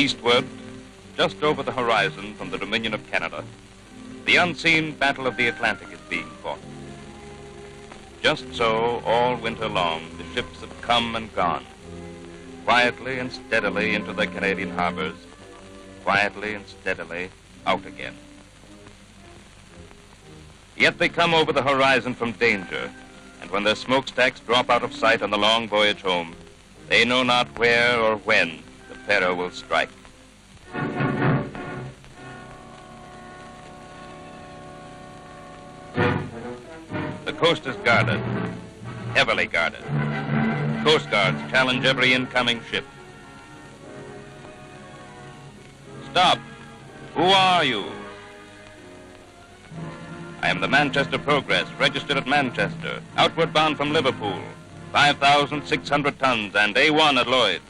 Eastward, just over the horizon from the Dominion of Canada, the unseen Battle of the Atlantic is being fought. Just so, all winter long, the ships have come and gone, quietly and steadily into the Canadian harbors, quietly and steadily out again. Yet they come over the horizon from danger, and when their smokestacks drop out of sight on the long voyage home, they know not where or when the peril will strike. The coast is guarded, heavily guarded. Coast Guards challenge every incoming ship. Stop! Who are you? I am the Manchester Progress, registered at Manchester, outward bound from Liverpool, 5,600 tons and A1 at Lloyd's.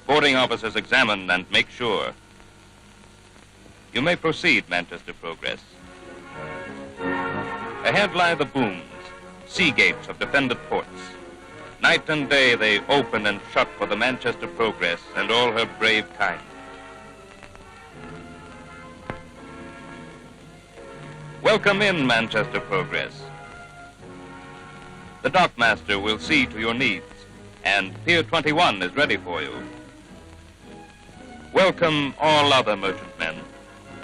Boarding officers examine and make sure. You may proceed, Manchester Progress. Ahead lie the booms, sea gates of defended ports. Night and day they open and shut for the Manchester Progress and all her brave kind. Welcome in, Manchester Progress. The dockmaster will see to your needs, and Pier 21 is ready for you. Welcome all other merchantmen.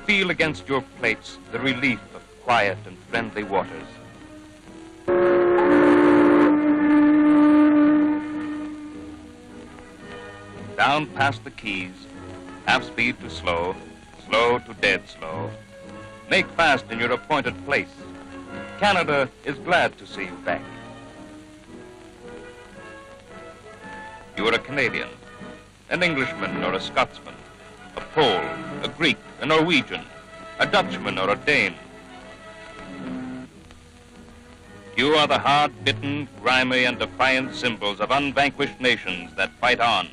Feel against your plates the relief of quiet and friendly waters. Down past the quays, half speed to slow, slow to dead slow. Make fast in your appointed place. Canada is glad to see you back. You are a Canadian, an Englishman or a Scotsman, a Pole, a Greek, a Norwegian, a Dutchman or a Dane. You are the hard-bitten, grimy, and defiant symbols of unvanquished nations that fight on.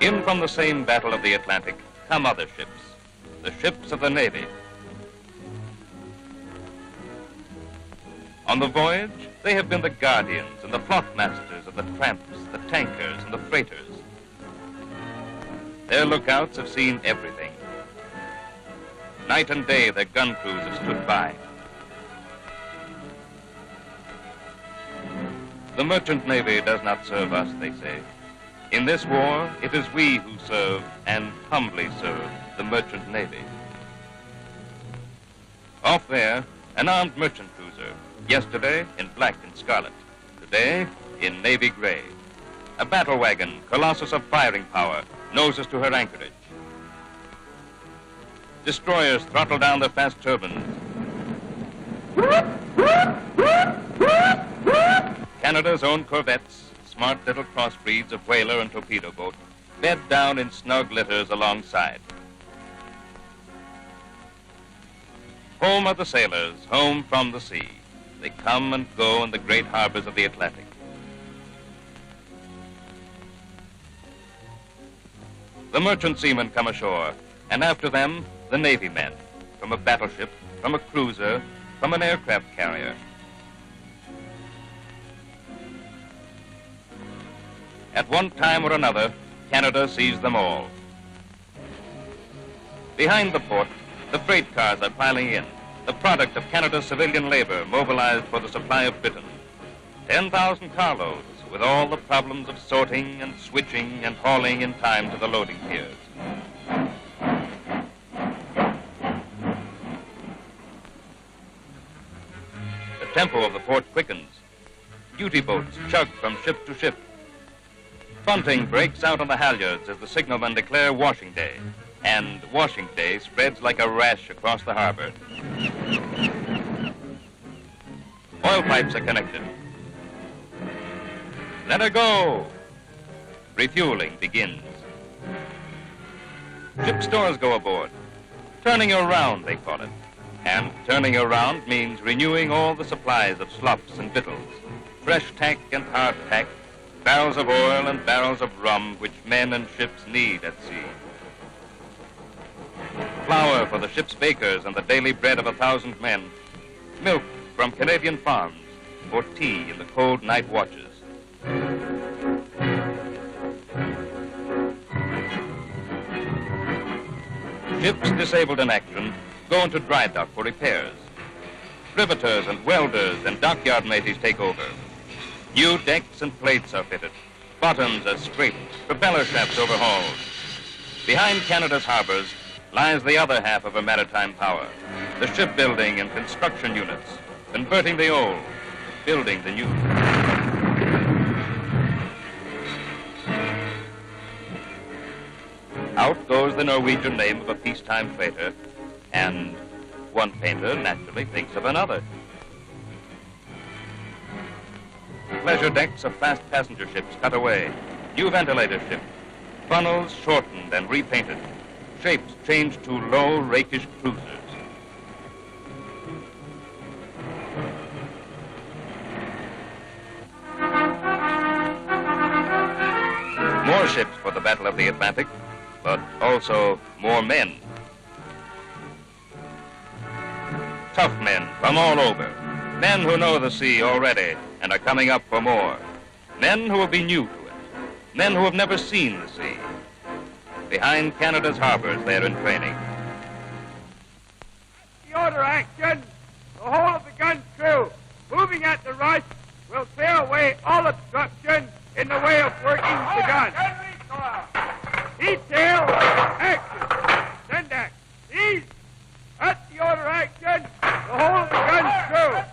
In from the same Battle of the Atlantic come other ships, the ships of the Navy. On the voyage, they have been the guardians and the floatmasters of the tramps, the tankers, and the freighters. Their lookouts have seen everything. Night and day, their gun crews have stood by. The merchant navy does not serve us, they say. In this war, it is we who serve and humbly serve the merchant navy. Off there, an armed merchant cruiser, yesterday in black and scarlet, today in navy gray. A battle wagon, colossus of firing power, noses to her anchorage. Destroyers throttle down their fast turbines. Canada's own corvettes, smart little crossbreeds of whaler and torpedo boat, bed down in snug litters alongside. Home are the sailors, home from the sea. They come and go in the great harbors of the Atlantic. The merchant seamen come ashore, and after them, the Navy men, from a battleship, from a cruiser, from an aircraft carrier. At one time or another, Canada sees them all. Behind the port, the freight cars are piling in, the product of Canada's civilian labor mobilized for the supply of Britain. 10,000 carloads, with all the problems of sorting and switching and hauling in time to the loading piers. The tempo of the port quickens. Duty boats chug from ship to ship. Bunting breaks out on the halyards as the signalmen declare washing day, and washing day spreads like a rash across the harbor. Oil pipes are connected. Let her go! Refueling begins. Ship stores go aboard. Turning around, they call it. And turning around means renewing all the supplies of slops and victuals, fresh tack and hard tack, barrels of oil and barrels of rum which men and ships need at sea. Flour for the ship's bakers and the daily bread of 1,000 men. Milk from Canadian farms for tea in the cold night watches. Ships disabled in action go into dry dock for repairs. Riveters and welders and dockyard mateys take over. New decks and plates are fitted. Bottoms are scraped, propeller shafts overhauled. Behind Canada's harbors lies the other half of her maritime power, the shipbuilding and construction units, converting the old, building the new. Out goes the Norwegian name of a peacetime freighter, and one painter naturally thinks of another. Pleasure decks of fast passenger ships cut away, new ventilator ships, funnels shortened and repainted, shapes changed to low, rakish cruisers. More ships for the Battle of the Atlantic, but also more men. Tough men from all over, men who know the sea already and are coming up for more, men who will be new to it, men who have never seen the sea. Behind Canada's harbors, they're in training. The order action, the whole of the gun crew, moving at the rush, will clear away all obstruction in the way of working the gun. Detail, action, send act, ease. At the order action, the whole of the gun crew.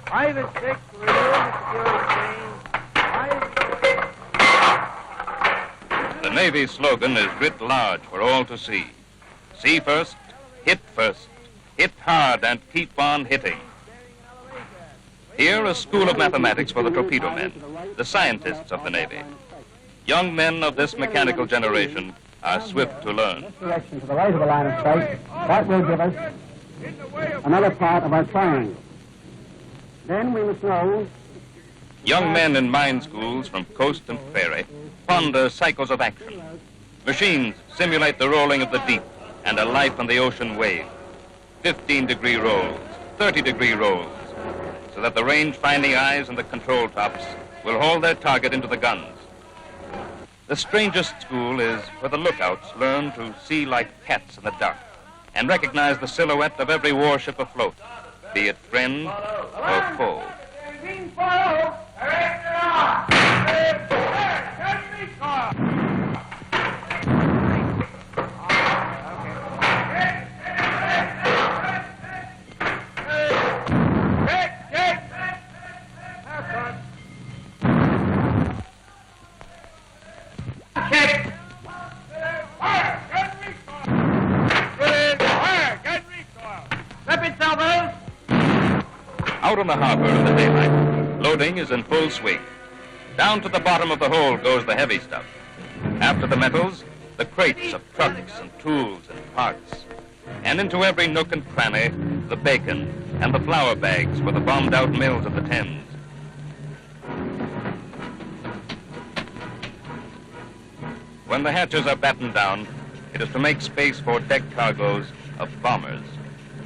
5 and 6, renew the security chain. The Navy's slogan is writ large for all to see. See first, hit hard and keep on hitting. Here, a school of mathematics for the torpedo men, the scientists of the Navy. Young men of this mechanical generation are swift to learn. This direction to the right of the line of sight, that will give us another part of our triangle. Then we must know... Young men in mine schools from coast and ferry ponder cycles of action. Machines simulate the rolling of the deep and a life on the ocean wave. 15-degree rolls, 30-degree rolls, so that the range-finding eyes and the control tops will hold their target into the guns. The strangest school is where the lookouts learn to see like cats in the dark and recognize the silhouette of every warship afloat, be it friend or foe. Out on the harbor in the daylight, loading is in full swing. Down to the bottom of the hold goes the heavy stuff. After the metals, the crates of trucks and tools and parts. And into every nook and cranny, the bacon and the flour bags for the bombed-out mills of the Thames. When the hatches are battened down, it is to make space for deck cargoes of bombers,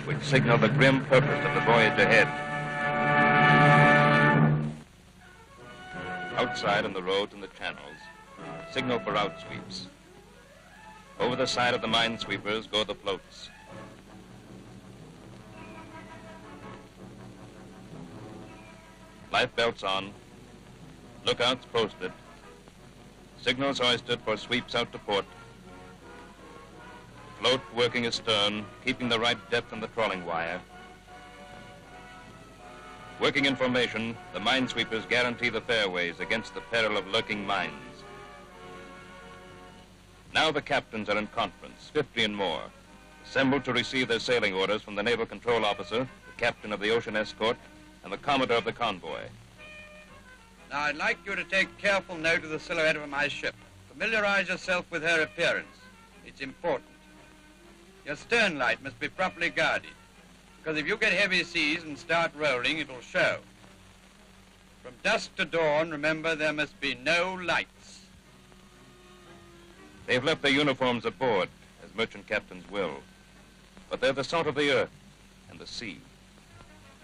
which signal the grim purpose of the voyage ahead. Outside on the roads and the channels, signal for outsweeps. Over the side of the minesweepers go the floats. Life belts on, lookouts posted, signals hoisted for sweeps out to port. Float working astern, keeping the right depth on the trawling wire. Working in formation, the minesweepers guarantee the fairways against the peril of lurking mines. Now the captains are in conference, 50 and more, assembled to receive their sailing orders from the Naval Control Officer, the captain of the ocean escort, and the commodore of the convoy. Now, I'd like you to take careful note of the silhouette of my ship. Familiarize yourself with her appearance. It's important. Your stern light must be properly guarded, because if you get heavy seas and start rolling, it'll show. From dusk to dawn, remember, there must be no lights. They've left their uniforms aboard, as merchant captains will. But they're the salt of the earth and the sea.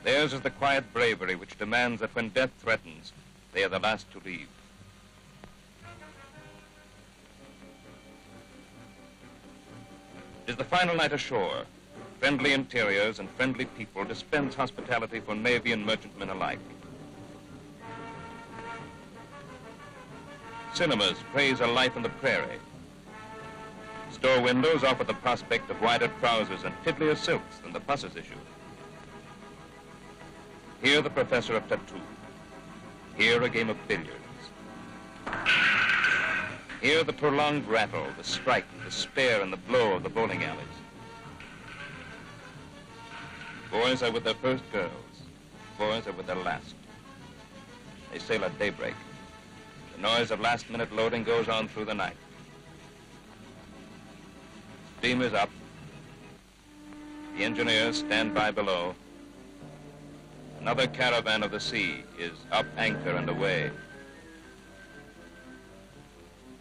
Theirs is the quiet bravery which demands that when death threatens, they are the last to leave. It is the final night ashore. Friendly interiors and friendly people dispense hospitality for Navy and merchantmen alike. Cinemas praise a life on the prairie. Store windows offer the prospect of wider trousers and tiddlier silks than the pussers issue. Here the professor of tattoo. Here a game of billiards. Here the prolonged rattle, the strike, the spare, and the blow of the bowling alleys. Boys are with their first girls. Boys are with their last. They sail at daybreak. The noise of last-minute loading goes on through the night. Steam is up. The engineers stand by below. Another caravan of the sea is up anchor and away.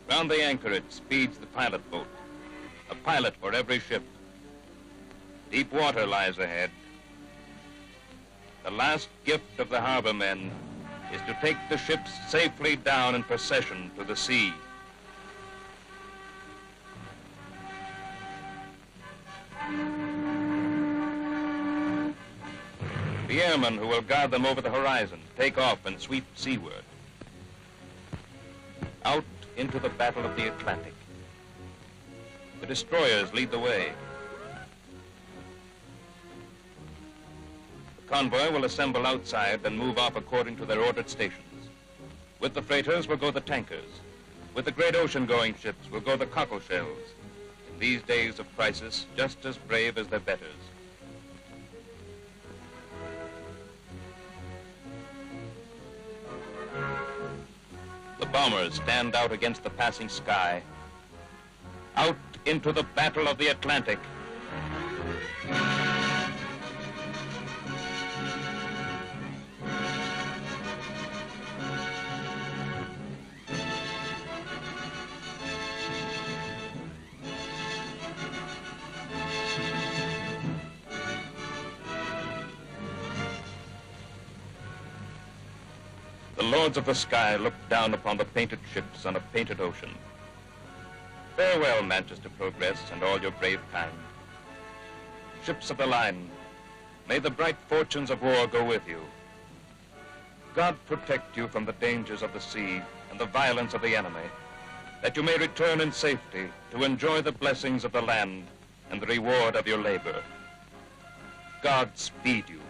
Round the anchorage speeds the pilot boat, a pilot for every ship. Deep water lies ahead. The last gift of the harbor men is to take the ships safely down in procession to the sea. The airmen who will guard them over the horizon take off and sweep seaward. Out into the battle of the Atlantic. The destroyers lead the way. The convoy will assemble outside and move off according to their ordered stations. With the freighters will go the tankers. With the great ocean-going ships will go the cockle shells. In these days of crisis, just as brave as their betters. The bombers stand out against the passing sky. Out into the battle of the Atlantic. The lords of the sky look down upon the painted ships on a painted ocean. Farewell, Manchester Progress, and all your brave kind. Ships of the line, may the bright fortunes of war go with you. God protect you from the dangers of the sea and the violence of the enemy, that you may return in safety to enjoy the blessings of the land and the reward of your labor. God speed you.